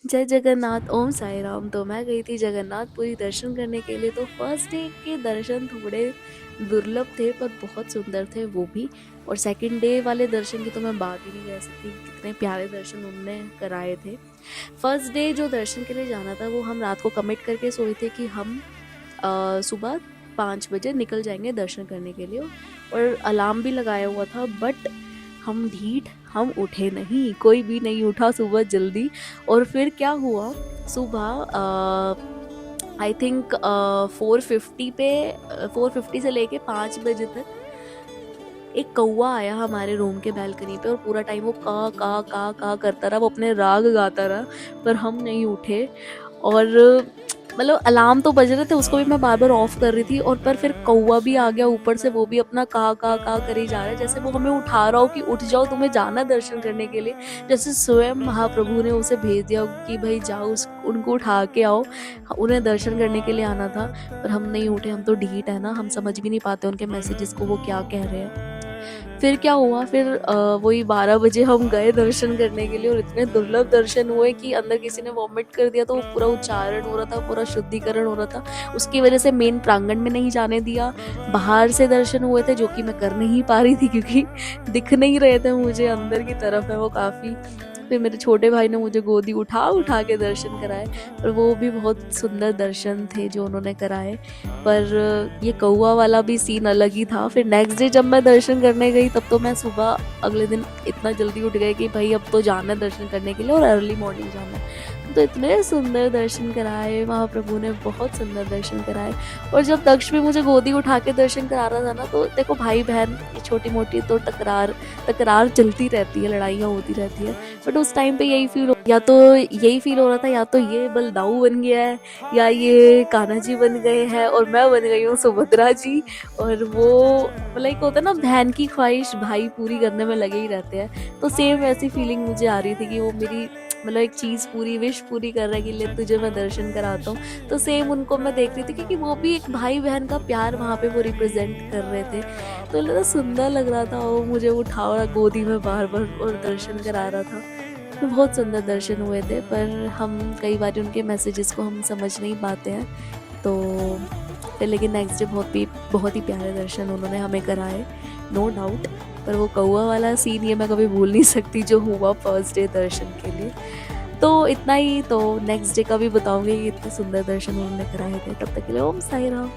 जय जगन्नाथ, ओम साई राम। तो मैं गई थी जगन्नाथपुरी दर्शन करने के लिए। तो फर्स्ट डे के दर्शन थोड़े दुर्लभ थे पर बहुत सुंदर थे वो भी। और सेकंड डे वाले दर्शन की तो मैं बात ही नहीं कर सकती, कितने प्यारे दर्शन उनने कराए थे। फर्स्ट डे जो दर्शन के लिए जाना था वो हम रात को कमिट करके सोए थे कि हम सुबह 5 बजे निकल जाएंगे दर्शन करने के लिए। और अलार्म भी लगाया हुआ था, बट हम ढीठ, हम उठे नहीं, कोई भी नहीं उठा सुबह जल्दी। और फिर क्या हुआ, सुबह आई थिंक 4:50 पे 4:50 से लेके 5 बजे तक एक कौवा आया हमारे रूम के बैल्कनी पे और पूरा टाइम वो का का का का करता रहा, वो अपने राग गाता रहा। पर हम नहीं उठे। और मतलब अलार्म तो बज रहे थे, उसको भी मैं बार बार ऑफ कर रही थी। और पर फिर कौवा भी आ गया ऊपर से, वो भी अपना का करे जा रहा है, जैसे वो हमें उठा रहा हो कि उठ जाओ, तुम्हें जाना दर्शन करने के लिए। जैसे स्वयं महाप्रभु ने उसे भेज दिया कि भाई जाओ, उनको उठा के आओ, उन्हें दर्शन करने के लिए आना था। पर हम नहीं उठे, हम तो ढीठ है ना, हम समझ भी नहीं पाते उनके मैसेजेस को, वो क्या कह रहे हैं। फिर क्या हुआ, फिर वही 12 बजे हम गए दर्शन करने के लिए। और इतने दुर्लभ दर्शन हुए कि अंदर किसी ने वॉमिट कर दिया, तो वो पूरा उच्चारण हो रहा था, पूरा शुद्धिकरण हो रहा था। उसकी वजह से मेन प्रांगण में नहीं जाने दिया। बाहर से दर्शन हुए थे, जो कि मैं कर नहीं पा रही थी क्योंकि दिख नहीं रहे थे मुझे, अंदर की तरफ है वो काफ़ी। फिर मेरे छोटे भाई ने मुझे गोदी उठा उठा के दर्शन कराए। और वो भी बहुत सुंदर दर्शन थे जो उन्होंने कराए। पर ये कौवा वाला भी सीन अलग ही था। फिर नेक्स्ट डे जब मैं दर्शन करने गई, तब तो मैं सुबह अगले दिन इतना जल्दी उठ गई कि भाई अब तो जाना है दर्शन करने के लिए, और अर्ली मॉर्निंग जाना है। तो इतने सुंदर दर्शन कराए महाप्रभु ने, बहुत सुंदर दर्शन कराए। और जब दक्ष भी मुझे गोदी उठा के दर्शन करा रहा था ना, तो देखो भाई बहन छोटी मोटी तो टकरार तकरार चलती रहती है, लड़ाइयाँ होती रहती है। बट उस टाइम पे यही फील हो रहा था, या तो ये बलदाऊ बन गया है, या ये कान्हा जी बन गए हैं और मैं बन गई हूँ सुभद्रा जी। और वो मतलब एक होता है ना, बहन की ख्वाहिश भाई पूरी करने में लगे ही रहते हैं। तो सेम वैसी फीलिंग मुझे आ रही थी कि वो मेरी मतलब एक चीज़ पूरी विश पूरी कर रहा है कि ले तुझे मैं दर्शन कराता हूँ। तो सेम उनको मैं देख रही थी, क्योंकि वो भी एक भाई बहन का प्यार वहाँ पे वो रिप्रेजेंट कर रहे थे। तो लगा सुंदर लग रहा था, वो मुझे उठा रहा गोदी में बार बार और दर्शन करा रहा था। तो बहुत सुंदर दर्शन हुए थे। पर हम कई बार उनके मैसेजेस को हम समझ नहीं पाते हैं। तो फिर लेकिन नेक्स्ट डे बहुत ही प्यारे दर्शन उन्होंने हमें कराए, नो डाउट। पर वो कौवा वाला सीन ये मैं कभी भूल नहीं सकती जो हुआ फर्स्ट डे दर्शन के लिए। तो इतना ही। तो नेक्स्ट डे का भी बताऊंगी कि इतने सुंदर दर्शन उन्होंने कराए थे। तब तक के लिए ओम साई राम।